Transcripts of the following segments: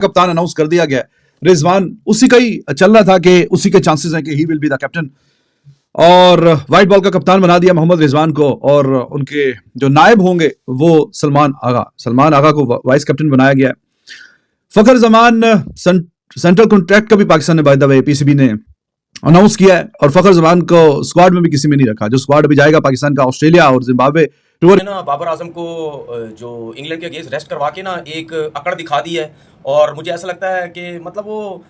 कप्तान अनाउंस कर दिया गया। रिजवान उसी का ही चल रहा था कि उसी के चांसेस हैं कि he will be the captain, और व्हाइट बॉल का कप्तान बना दिया मोहम्मद रिजवान को, और उनके जो नायब होंगे वो सलमान आगा को वाइस कैप्टन बनाया गया। फखर जमान सेंट्रल कॉन्ट्रैक्ट का भी पाकिस्तान ने बाय द वे पीसीबी ने अनाउंस किया है, और फखर जमान को स्क्वाड में भी किसी में नहीं रखा। जो स्क्वाड अभी जाएगा पाकिस्तान का ऑस्ट्रेलिया और जिम्बाब्वे टूर ना, बाबर आजम को जो इंग्लैंड के अगेंस्ट रेस्ट करवा के ना एक अकड़ दिखा दी है, और मुझे ऐसा लगता है कि मतलब वो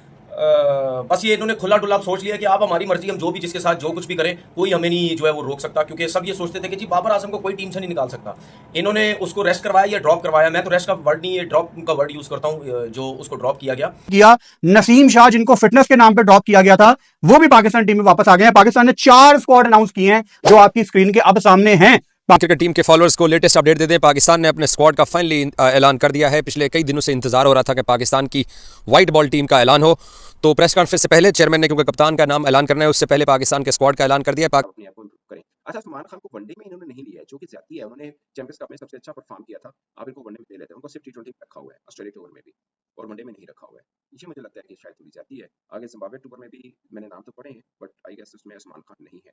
बस ये इन्होंने खुला डुला सोच लिया कि आप हमारी मर्जी, हम जो भी जिसके साथ जो कुछ भी करें कोई हमें नहीं जो है वो रोक सकता, क्योंकि सब ये सोचते थे कि जी बाबर आजम को कोई टीम से नहीं निकाल सकता। इन्होंने उसको रेस्ट करवाया या ड्रॉप करवाया, मैं तो रेस्ट का वर्ड नहीं, ये ड्रॉप का वर्ड यूज करता हूँ, जो उसको ड्रॉप किया गया। नसीम शाह जिनको फिटनेस के नाम पे ड्रॉप किया गया था वो भी पाकिस्तान टीम में वापस आ गए हैं। पाकिस्तान ने 4 स्क्वाड अनाउंस किए हैं जो आपकी स्क्रीन के अब सामने हैं। क्रिकेट टीम के फॉलोअर्स को लेटेस्ट अपडेट दे दें, पाकिस्तान ने अपने स्क्वाड का फाइनली ऐलान कर दिया है। पिछले कई दिनों से इंतजार हो रहा था कि पाकिस्तान की व्हाइट बॉल टीम का ऐलान हो, तो प्रेस कॉन्फ्रेंस से पहले चेयरमैन ने, क्योंकि कप्तान का नाम ऐलान करना है, उससे पहले पाकिस्तान के स्क्वाड का ऐलान कर दिया है। अपने आप को इम्प्रूव करें। अच्छा, सलमान खान को वनडे में इन्होंने नहीं लिया है, जो कि ज्यादती है। उन्होंने चैंपियंस कप में सबसे अच्छा परफॉर्म किया था, आप इनको वनडे में ले लेते हैं। उनको सिर्फ टी20 में रखा हुआ है, ऑस्ट्रेलिया टूर में भी, और वनडे में नहीं रखा हुआ है। ये मुझे लगता है कि शायद थोड़ी ज्यादती है। आगे जिम्बाब्वे टूर में भी मैंने नाम तो पढ़े हैं, बट आई गेस उसमें उस्मान खान नहीं है।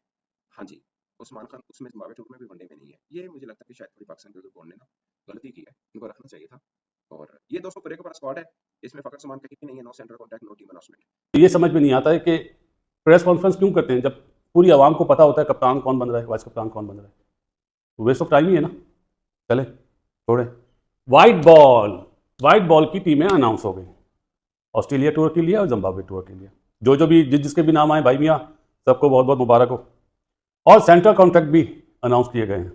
हाँ जी, उस्मान खान उसमें जिम्बाब्वे टूर में भी वनडे में नहीं है। ये मुझे लगता है कि शायद थोड़ी पाकिस्तान के बोर्ड ने ना गलती की है, इनको रखना चाहिए था। और ये 200 पूरे का बड़ा स्क्वाड है, इसमें फखर जमान कहीं नहीं है, no central contact, no team announcement. ये समझ में नहीं आता है कि प्रेस कॉन्फ्रेंस क्यों करते हैं जब पूरी आवाम को पता होता है कप्तान कौन बन रहा है, वाइस कप्तान कौन बन रहा है। वेस्ट ऑफ टाइम ही है ना। चले छोड़े। व्हाइट बॉल की टीमें अनाउंस हो गई, ऑस्ट्रेलिया टूर के लिए और जिम्बाब्वे टूर के लिए। जो भी जिसके भी नाम आए भाई मियाँ, सबको बहुत बहुत मुबारक हो। और सेंट्रल कॉन्ट्रैक्ट भी अनाउंस किए गए हैं।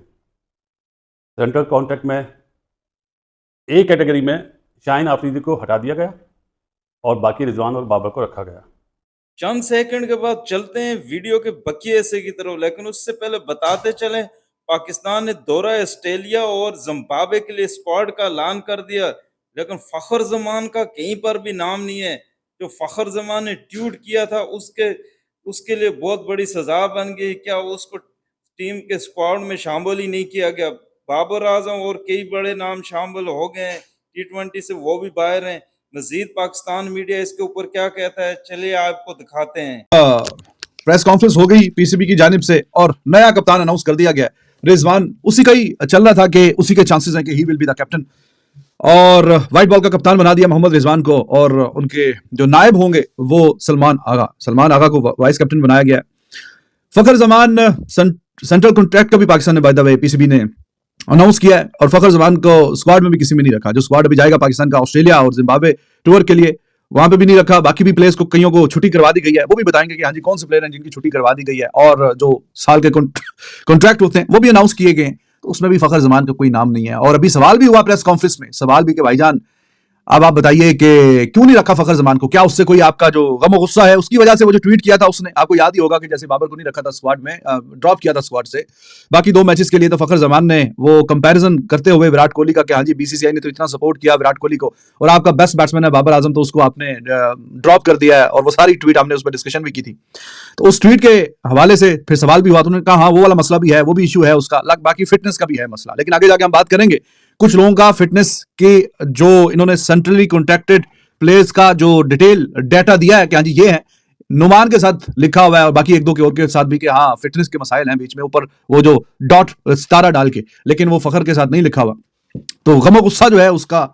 सेंट्रल कॉन्ट्रैक्ट में ए कैटेगरी में शाहीन आफरीदी को हटा दिया गया और बाकी रिजवान और बाबर को रखा गया। चंद सेकंड के बाद चलते हैं वीडियो के बकिए हिस्से की तरफ, लेकिन उससे पहले बताते चलें पाकिस्तान ने दौरा ऑस्ट्रेलिया और जिम्बाब्वे के लिए स्क्वाड का ऐलान कर दिया, लेकिन फखर जमान का कहीं पर भी नाम नहीं है। जो फखर जमान ने ट्वीट किया था उसके लिए बहुत बड़ी सजा बन गई। क्या उसको टीम के स्क्वाड में शामिल ही नहीं किया गया। बाबर आजम और कई बड़े नाम शामिल हो गए हैं T20 से, वो भी बाहर हैं। मजीद पाकिस्तान मीडिया इसके ऊपर क्या कहता है, चलिए आपको दिखाते हैं। प्रेस कॉन्फ्रेंस हो गई पीसीबी की जानिब से, और नया कप्तान अनाउंस कर दिया गया। रिजवान उसी का ही चल रहा था कि उसी के चांसेस हैं कि he will be the captain, और व्हाइट बॉल का कप्तान बना दिया मोहम्मद रिजवान को, और उनके जो नायब होंगे वो सलमान आगा को वाइस कैप्टन बनाया गया। फखर जमान सेंट्रल कॉन्ट्रैक्ट का भी पाकिस्तान ने बाय द वे पीसीबी ने अनाउंस किया है, और फखर जमान को स्क्वाड में भी किसी में नहीं रखा। जो स्क्वाड अभी जाएगा पाकिस्तान का ऑस्ट्रेलिया और जिम्बाब्वे टूर के लिए, वहां पे भी नहीं रखा। बाकी भी प्लेयर्स को, कईयों को छुट्टी करवा दी गई है, वो भी बताएंगे कि हाँ जी कौन से प्लेयर हैं जिनकी छुट्टी करवा दी गई है, और जो साल के कॉन्ट्रैक्ट होते हैं वो भी अनाउंस किए गए हैं। तो उसमें भी फखर जमान का कोई नाम नहीं है। और अभी सवाल भी हुआ प्रेस कॉन्फ्रेंस में, सवाल भी कि भाईजान अब आप बताइए कि क्यों नहीं रखा फखर जमान को, क्या उससे कोई आपका जो गम गुस्सा है उसकी वजह से वो जो ट्वीट किया था उसने, आपको याद ही होगा कि जैसे बाबर को नहीं रखा था स्क्वाड में, ड्रॉप किया था स्क्वाड से बाकी 2 मैचेस के लिए, तो फखर जमान ने वो कंपैरिजन करते हुए विराट कोहली का कि हाँ जी बीसीसीआई ने तो इतना सपोर्ट किया विराट कोहली को, और आपका बेस्ट बैट्समैन है बाबर आजम, तो उसको आपने ड्रॉप कर दिया है। और वो सारी ट्वीट हमने उस पर डिस्कशन भी की थी। तो उस ट्वीट के हवाले से फिर सवाल भी हुआ, तो उन्होंने कहा हाँ वो वाला मसला भी है, वो भी इशू है उसका, बाकी फिटनेस का भी है मसला। लेकिन आगे जाके हम बात करेंगे कुछ लोगों का फिटनेस के, जो इन्होंने सेंट्रली कॉन्ट्रैक्टेड प्लेयर्स का जो डिटेल डाटा दिया है कि हाँ जी ये है, नुमान के साथ लिखा हुआ है, और बाकी 1-2 के और के साथ भी कि हाँ फिटनेस के मसाइल हैं बीच में, ऊपर वो जो डॉट सितारा डाल के, लेकिन वो फखर के साथ नहीं लिखा हुआ। तो गम गुस्सा जो है उसका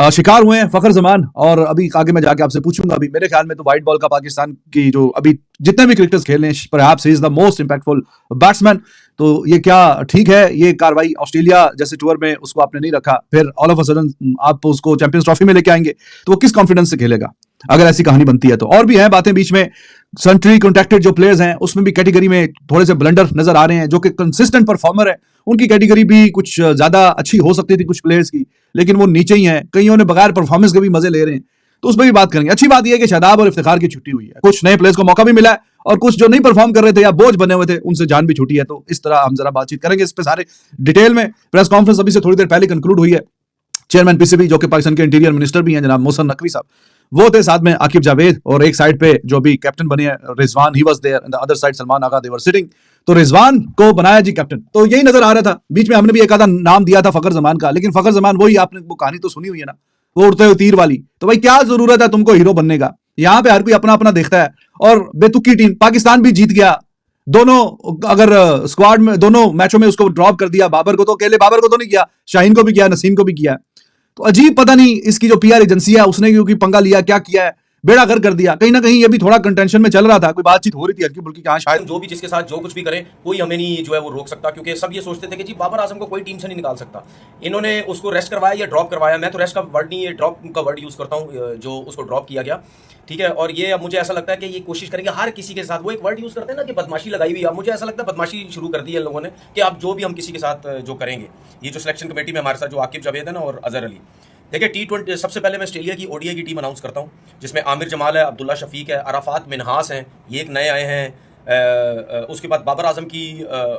शिकार हुए हैं फखर जमान। और अभी आगे मैं जाके आपसे पूछूंगा, अभी मेरे ख्याल में तो व्हाइट बॉल का पाकिस्तान की जो अभी जितने भी क्रिकेटर्स खेल रहे हैं, perhaps he is the most impactful batsman. तो ये क्या ठीक है ये कार्रवाई, ऑस्ट्रेलिया जैसे टूर में उसको आपने नहीं रखा, फिर ऑल ऑफ अ सडन आप उसको चैंपियंस ट्रॉफी में लेके आएंगे, तो वो किस कॉन्फिडेंस से खेलेगा अगर ऐसी कहानी बनती है तो। और भी हैं बातें बीच में, सेंट्रली कॉन्ट्रैक्टेड जो प्लेयर्स हैं उसमें भी कैटेगरी में थोड़े से ब्लंडर नजर आ रहे हैं। जो कि कंसिस्टेंट परफॉर्मर है उनकी कैटेगरी भी कुछ ज्यादा अच्छी हो सकती थी कुछ प्लेयर्स की, लेकिन वो नीचे ही हैं। कईयों ने बगैर परफॉर्मेंस के भी मजे ले रहे हैं, तो उस पर भी बात करेंगे। अच्छी बात यह है कि शादाब और इफ्तिखार की छुट्टी हुई है, कुछ नए प्लेयर्स को मौका भी मिला है, और कुछ जो नहीं परफॉर्म कर रहे थे या बोझ बने हुए थे उनसे जान भी छूटी है। तो इस तरह हम जरा बातचीत करेंगे इस पे सारे डिटेल में। प्रेस कॉन्फ्रेंस अभी से थोड़ी देर पहले कंक्लूड हुई है। चेयरमैन पीसीबी जो कि पाकिस्तान के इंटीरियर मिनिस्टर भी हैं जनाब मोहसिन नकवी साहब, वो थे, साथ में आकिब जावेद, और एक साइड पे जो भी कैप्टन बने हैं Rizwan, he was there, and the other side Salman Agha, they were sitting. तो रिजवान को बनाया जी कैप्टन, तो यही नजर आ रहा था। बीच में हमने भी एक आधा नाम दिया था फखर जमान का, लेकिन फखर जमान वही, आपने वो कहानी तो सुनी हुई है ना, वो उड़ते हुए तीर वाली। तो भाई क्या जरूरत है तुमको हीरो बनने का? यहां पे हर कोई अपना अपना देखता है। और बेतुकी टीम, पाकिस्तान भी जीत गया। दोनों अगर स्क्वाड में दोनों मैचों में उसको ड्रॉप कर दिया। बाबर को तो अकेले बाबर को तो नहीं किया, शाहीन को भी किया, नसीम को भी किया। तो अजीब, पता नहीं इसकी जो पीआर एजेंसी है उसने क्योंकि पंगा लिया, क्या किया है, बेड़ा गर्क कर दिया। कहीं ना कहीं ये भी थोड़ा कंटेंशन में चल रहा था, कोई बातचीत हो रही थी हल्की फुल्की, हाँ शायद जो भी जिसके साथ जो कुछ भी करें, कोई हमें नहीं जो है वो रोक सकता, क्योंकि सब ये सोचते थे कि जी बाबर आजम को कोई टीम से नहीं निकाल सकता। इन्होंने उसको रेस्ट करवाया या ड्रॉप करवाया, मैं तो रेस्ट का वर्ड नहीं, ये ड्रॉप का वर्ड यूज़ करता हूँ, जो उसको ड्रॉप किया गया, ठीक है। और ये अब मुझे ऐसा लगता है कि ये कोशिश करेंगे हर किसी के साथ, वो एक वर्ड यूज़ करते हैं ना कि बदमाशी लगाई हुई है। अब मुझे ऐसा लगता है बदमाशी शुरू कर दी है लोगों ने कि अब जो भी हम किसी के साथ जो करेंगे, ये जो सिलेक्शन कमेटी में हमारे साथ जो आकिब जावेद है ना और अजहर अली, देखिए T20 सबसे पहले मैं ऑस्ट्रेलिया की ओडीआई की टीम अनाउंस करता हूँ, जिसमें आमिर जमाल है, अब्दुल्ला शफीक है, अराफात मिनहास हैं, ये एक नए आए हैं। उसके बाद बाबर आजम की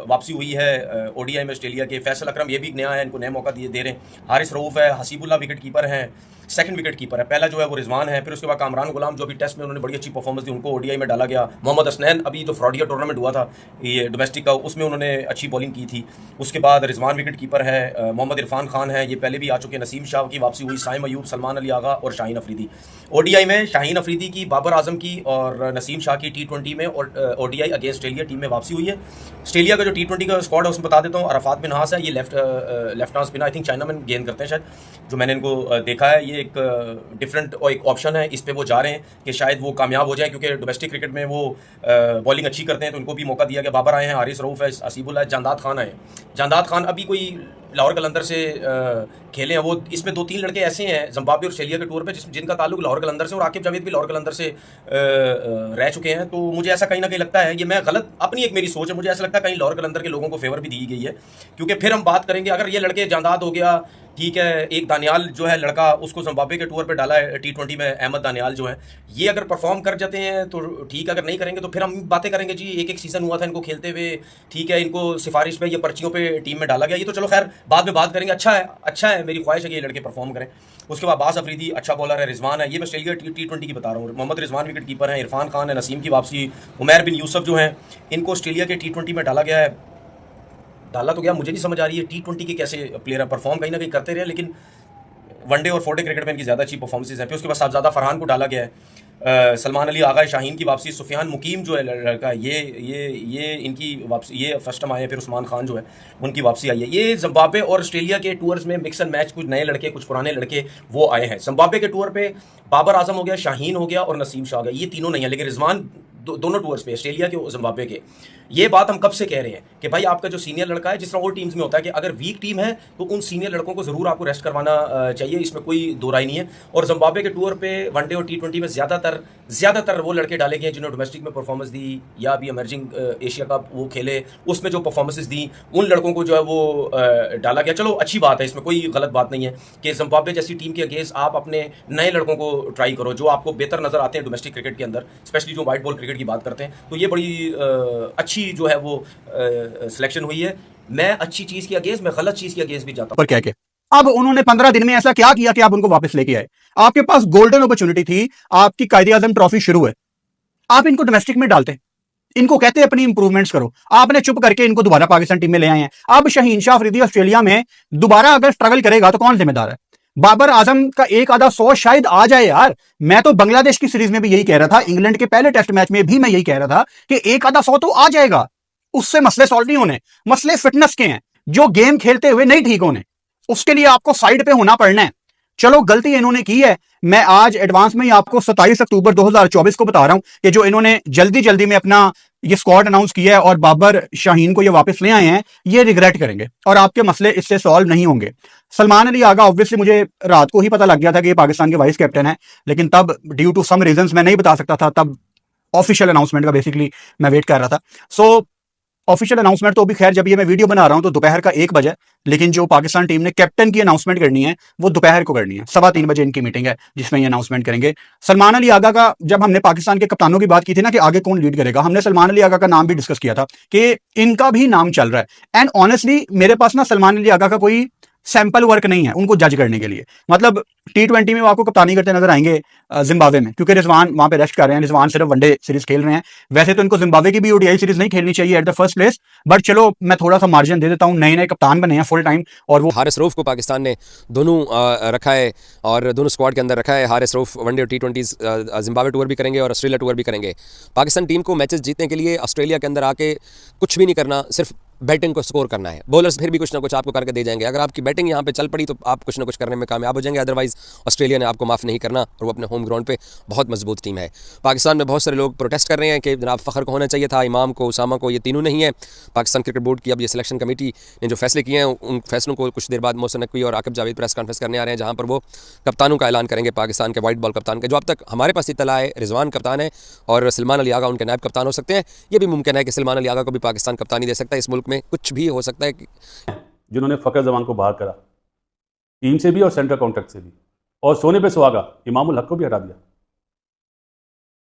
वापसी हुई है ओडीआई में ऑस्ट्रेलिया के। फैसल अकरम ये भी नया है, इनको नया मौका दे रहे हैं। हारिस रऊफ है, हसीबुल्ला विकेट कीपर हैं, सेकंड विकेट कीपर है, पहला जो है वो रिजवान है। फिर उसके बाद कामरान गुलाम जो भी टेस्ट में उन्होंने बड़ी अच्छी परफॉर्मेंस दी, उनको ओडीआई में डाला गया। मोहम्मद हसनैन अभी जो फ्रॉडिया टूर्नामेंट हुआ था ये डोमेस्टिक का, उसमें उन्होंने अच्छी बॉलिंग की थी। उसके बाद रिजवान विकेट कीपर है, मोहम्मद इरफान खान है, ये पहले भी आ चुके हैं। नसीम शाह की वापसी हुई, साइम अयूब, सलमान अली आगा और शाहीन अफरीदी। ओडीआई में शाहीन अफरीदी की, बाबर आजम की और नसीम शाह की T20 में और ओडीआई अगेंस्ट ऑस्ट्रेलिया टीम में वापसी हुई है। ऑस्ट्रेलिया का जो T20 का स्क्वाड है उसमें बता देता हूँ। अराफात मिनहास है, ये left arm spinner, I think China में गेंद करते हैं शायद, जो मैंने इनको देखा है। ये एक डिफरेंट और एक ऑप्शन है, इस पे वो जा रहे हैं कि शायद वो कामयाब हो जाए, क्योंकि डोमेस्टिक क्रिकेट में वो बॉलिंग अच्छी करते हैं, तो उनको भी मौका दिया गया। बाबर आए हैं, हारिस रऊफ है, हसीबुल्ला है, जांदाद खान आए। जांदाद खान अभी कोई लाहौर कलंदर से खेले हैं वो। इसमें 2-3 लड़के ऐसे हैं जिम्बाब्वे और ऑस्ट्रेलिया के टूर पे जिनका ताल्लुक लाहौर कलंदर से, और आकिब जावेद भी लाहौर कलंदर से रह चुके हैं। तो मुझे ऐसा कहीं ना कहीं लगता है, ये मैं गलत, अपनी एक मेरी सोच है, मुझे ऐसा लगता है कहीं लाहौर कलंदर के लोगों को फेवर भी दी गई है, क्योंकि फिर हम बात करेंगे अगर ये लड़के जांदाद हो गया, ठीक है, एक दानियाल जो है लड़का, उसको जिम्बाब्वे के टूर पे डाला है T20 में, अहमद दानियाल जो है, ये अगर परफॉर्म कर जाते हैं तो ठीक, अगर नहीं करेंगे तो फिर हम बातें करेंगे जी एक सीज़न हुआ था इनको खेलते हुए, ठीक है, इनको सिफारिश पे या पर्चियों पे टीम में डाला गया। ये तो चलो खैर बाद में बात करेंगे। अच्छा है, मेरी ख्वाहिश है कि ये लड़के परफॉर्म करें। उसके बाद बास अफरीदी अच्छा बॉलर है, रिजवान है, ये मैं ऑस्ट्रेलिया T20 की बता रहा हूँ। मोहम्मद रिजवान विकेट कीपर हैं, इरफान खान है, नसीम की वापसी, उमैर बिन यूसुफ जो हैं, इनको ऑस्ट्रेलिया के T20 में डाला गया है। डाला तो गया, मुझे नहीं समझ आ रही है T20 के कैसे प्लेयर परफॉर्म कहीं ना कहीं करते रहे, लेकिन वनडे और फोरडे क्रिकेट में इनकी ज़्यादा अच्छी परफॉर्मेंसेज हैं। फिर उसके बाद साहबजादा फरहान को डाला गया है। सलमान अली आगा, शाहीन की वापसी, सुफियान मुकीम जो है लड़का, ये इनकी वापसी, ये फर्स्ट टाइम आए हैं। फिर उस्मान खान जो है उनकी वापसी आई है। ये जिम्बाब्वे और ऑस्ट्रेलिया के टूर्स में मिक्स एंड मैच, कुछ नए लड़के कुछ पुराने लड़के वो आए हैं। जिम्बाब्वे के टूर पे बाबर आजम हो गया, शाहीन हो गया और नसीम शाह हो गया, ये तीनों नहीं है, लेकिन रिजवान दोनों टूर्स पे, ऑस्ट्रेलिया के और जिम्बाब्वे के। ये बात हम कब से कह रहे हैं कि भाई आपका जो सीनियर लड़का है, जिस तरह वो टीम्स में होता है कि अगर वीक टीम है तो उन सीनियर लड़कों को जरूर आपको रेस्ट करवाना चाहिए, इसमें कोई दो राय नहीं है। और जिम्बाब्वे के टूर पे वनडे और T20 में ज़्यादातर वो लड़के डाले गए जिन्होंने डोमेस्टिक में परफॉर्मेंस दी या अभी इमर्जिंग एशिया कप वो खेले, उसमें जो परफॉर्मेंसेस दी, उन लड़कों को जो है वो डाला गया। चलो अच्छी बात है, इसमें कोई गलत बात नहीं है कि जिम्बाब्वे जैसी टीम के अगेंस्ट आप अपने नए लड़कों को ट्राई करो जो आपको बेहतर नजर आते हैं डोमेस्टिक क्रिकेट के अंदर, स्पेशली जो वाइट बॉल क्रिकेट की बात करते हैं। तो ये बड़ी अच्छी जो है वो सिलेक्शन हुई है। मैं अच्छी चीज के अगेंस्ट, मैं गलत चीज के अगेंस्ट भी जाता हूं। पर कह के अब उन्होंने 15 दिन में ऐसा क्या किया कि आप उनको वापस लेके आए? आपके पास गोल्डन अपॉर्चुनिटी थी, आपकी कायदे आजम ट्रॉफी शुरू है, आप इनको डोमेस्टिक में डालते, इनको कहते अपनी इंप्रूवमेंट्स करो, आपने चुप करके इनको दोबारा पाकिस्तान टीम में ले आए हैं। अब शाहीन शाह अफरीदी ऑस्ट्रेलिया में दोबारा अगर स्ट्रगल करेगा तो कौन जिम्मेदार है? बाबर आजम का एक आधा 100 शायद आ जाए यार। मैं तो बांग्लादेश की सीरीज में भी यही कह रहा था, इंग्लैंड के पहले टेस्ट मैच में भी मैं यही कह रहा था कि एक आधा 100 तो आ जाएगा, उससे मसले सॉल्व नहीं होने। मसले फिटनेस के हैं, जो गेम खेलते हुए नहीं ठीक होने, उसके लिए आपको साइड पे होना पड़ना है। चलो गलती इन्होंने की है, मैं आज एडवांस में ही आपको 27 अक्टूबर 2024 को बता रहा हूं कि जो इन्होंने जल्दी में अपना ये स्क्वाड अनाउंस किया है और बाबर शाहीन को ये वापस ले आए हैं, ये रिग्रेट करेंगे और आपके मसले इससे सॉल्व नहीं होंगे। सलमान अली आगा ऑब्वियसली मुझे रात को ही पता लग गया था कि ये पाकिस्तान के वाइस कैप्टन है, लेकिन तब ड्यू टू सम रीजंस मैं नहीं बता सकता था, तब ऑफिशियल अनाउंसमेंट का बेसिकली मैं वेट कर रहा था। सो ऑफिशियल अनाउंसमेंट तो अभी खैर जब ये मैं वीडियो बना रहा हूं तो दोपहर का 1 बजे, लेकिन जो पाकिस्तान टीम ने कैप्टन की अनाउंसमेंट करनी है वो दोपहर को करनी है। 3:15 बजे इनकी मीटिंग है जिसमें ये अनाउंसमेंट करेंगे। सलमान अली आगा का, जब हमने पाकिस्तान के कप्तानों की बात की थी ना कि आगे कौन लीड करेगा, हमने सलमान अली आगा का नाम भी डिस्कस किया था कि इनका भी नाम चल रहा है। एंड ऑनेस्टली मेरे पास ना सलमान अली आगा का कोई सैंपल वर्क नहीं है उनको जज करने के लिए। मतलब T20 में वो आपको कप्तानी करते नजर आएंगे जिम्बाब्वे में, क्योंकि रिजवान वहां पे रेस्ट कर रहे हैं, रिजवान सिर्फ वनडे सीरीज खेल रहे हैं। वैसे तो इनको जिम्बाब्वे की भी ओडीआई सीरीज नहीं खेलनी चाहिए at the first place, but चलो मैं थोड़ा सा मार्जिन दे देता हूँ, नए नए कप्तान बने हैं फुल टाइम, और वो हारिस रऊफ को पाकिस्तान ने दोनों रखा है और दोनों स्क्वाड के अंदर रखा है। हारिस रऊफ वनडे और T20 जिम्बाब्वे टूर भी करेंगे और ऑस्ट्रेलिया टूर भी करेंगे। पाकिस्तान टीम को मैचेस जीतने के लिए ऑस्ट्रेलिया के अंदर आके कुछ भी नहीं करना, सिर्फ बैटिंग को स्कोर करना है। बॉलर्स फिर भी कुछ ना कुछ आपको करके दे जाएंगे। अगर आपकी बैटिंग यहाँ पे चल पड़ी तो आप कुछ ना कुछ करने में कामयाब हो जाएंगे, अदरवाइज ऑस्ट्रेलिया ने आपको माफ़ नहीं करना और वो अपने होम ग्राउंड पे बहुत मजबूत टीम है। पाकिस्तान में बहुत सारे लोग प्रोटेस्ट कर रहे हैं कि जनाब फ़खर को होना चाहिए था, इमाम को, उसामा को, ये तीनों नहीं है। पाकिस्तान क्रिकेट बोर्ड की अब ये सिलेक्शन कमेटी ने जो फैसले किए हैं उन फैसलों को कुछ देर बाद मोहसिन नकवी और आकिब जावेद प्रेस कॉन्फ्रेंस करने आ रहे हैं, जहाँ पर वो कप्तानों का ऐलान करेंगे पाकिस्तान के वाइट बॉल कप्तान के। जो अब तक हमारे पास इत्तला है रिजवान कप्तान है और सलमान अली आगा उनके नायब कप्तान हो सकते हैं। ये भी मुमकिन है कि सलमान अली आगा को भी पाकिस्तान कप्तानी दे सकता है। इस मुल्क में कुछ भी हो सकता है कि जिन्होंने फ़खर जमान को बाहर करा टीम से भी और सेंट्रल कॉन्ट्रैक्ट से भी, और सोने पे सुहागा इमामुल हक को भी हटा दिया।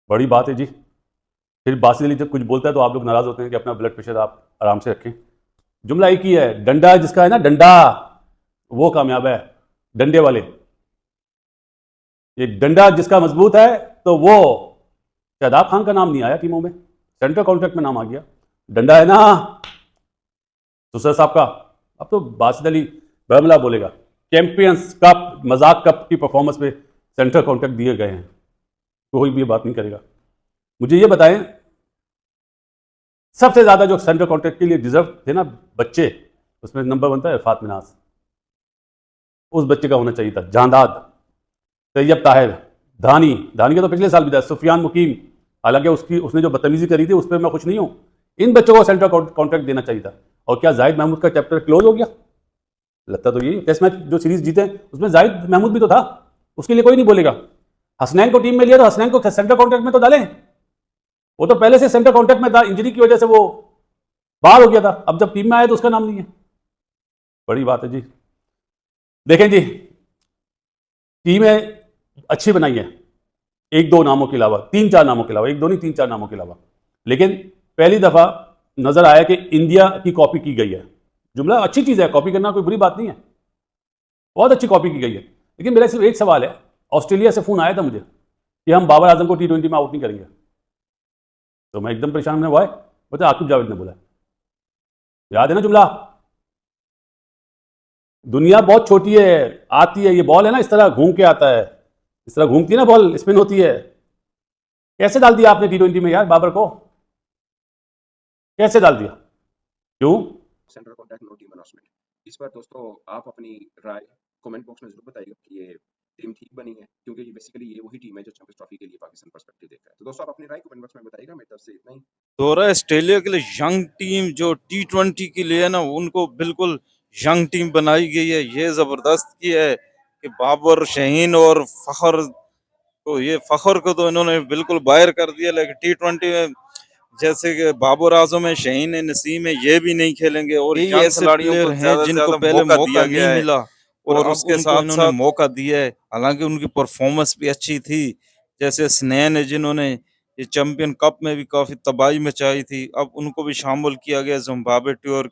बड़ी बात है जी। फिर बासित अली जब कुछ बोलता है तो आप लोग नाराज़ होते हैं कि अपना ब्लड प्रेशर आप आराम से रखें। जुमला एक ही है, डंडा जिसका है ना, डंडा वो कामयाब है, डंडे वाले। ये डंडा जिसका मजबूत है तो वो, शादाब खान का नाम नहीं आया टीमों में, सेंट्रल कॉन्ट्रैक्ट में नाम आ गया। डंडा है ना सुसर साहब का। अब तो बासित अली बरमला बोलेगा, चैंपियंस कप, मजाक कप की परफॉर्मेंस पे सेंट्रल कॉन्ट्रैक्ट दिए गए हैं, कोई भी ये बात नहीं करेगा। मुझे ये बताएं, सबसे ज्यादा जो सेंट्रल कॉन्ट्रैक्ट के लिए डिजर्व थे ना बच्चे, उसमें नंबर 1 था इरफात मिनास। उस बच्चे का होना चाहिए था। जांदाद, तैयब ताहिर, धानी का तो पिछले साल भी था, सुफियान मुकीम, हालांकि उसने जो बदतमीजी करी थी उस पर मैं खुश नहीं हूं। इन बच्चों को सेंट्रल कॉन्ट्रैक्ट देना चाहिए था। और क्या जाहिद महमूद का चैप्टर क्लोज हो गया? लगता तो यही। टेस्ट मैच जो सीरीज जीते उसमें जाहिद महमूद भी तो था, उसके लिए कोई नहीं बोलेगा। हसनैन को टीम में लिया तो हसनैन को सेंट्रल कॉन्ट्रैक्ट में तो डालें। वो तो पहले से सेंट्रल कॉन्ट्रैक्ट में था, इंजरी की वजह से वो बाहर हो गया था, अब जब टीम में आया तो उसका नाम नहीं है। बड़ी बात है जी। देखें जी, टीमें अच्छी बनाई है, 1-2 नामों के अलावा, 3-4 नामों के अलावा, 1-2 नहीं 3-4 नामों के अलावा। लेकिन पहली दफा नजर आया कि इंडिया की कॉपी की गई है। जुमला अच्छी चीज है, कॉपी करना कोई बुरी बात नहीं है, बहुत अच्छी कॉपी की गई है। लेकिन मेरा सिर्फ एक सवाल है, ऑस्ट्रेलिया से फोन आया था मुझे कि हम बाबर आजम को T20 में आउट नहीं करेंगे, तो मैं एकदम परेशान हुआ है। बता आकिब जावेद ने बोला, याद है ना जुमला, दुनिया बहुत छोटी है, आती है, ये बॉल है ना इस तरह घूम के आता है, इस तरह घूमती है ना बॉल, स्पिन होती है। कैसे डाल दिया आपने T20 में यार बाबर को, कैसे डाल दिया, क्यों? Central contract no team announcement. इस पर दोस्तों आप अपनी राय कमेंट बॉक्स में जरूर बताइएगा कि ये टीम ठीक बनी है, क्योंकि ये बेसिकली ये वही टीम है जो चैंपियंस ट्रॉफी के लिए पाकिस्तान पर्सपेक्टिव देख रहा है। तो दोस्तों आप अपनी राय कमेंट बॉक्स में बताइएगा। मेरी तरफ से इतना ही। दौरा ऑस्ट्रेलिया के लिए यंग टीम जो T20 के लिए है ना, उनको बिल्कुल यंग टीम बनाई गई है। ये जबरदस्त की है कि बाबर, शहीन और फखर, तो ये फखर को तो इन्होंने बिल्कुल बाहर कर दिया। लेकिन T20 में जैसे कि बाबर आजम है, शहीन है, नसीम है, ये भी नहीं खेलेंगे। और ये ऐसे प्लेयर हैं जिनको पहले मौका नहीं मिला और उसके साथ इन्होंने मौका दिया है। हालांकि उनकी परफॉर्मेंस भी अच्छी थी, जैसे स्नैन है जिन्होंने ये चैंपियन कप में भी काफी तबाही मचाई थी, अब उनको भी शामिल किया गया जिम्बाब्वे टूर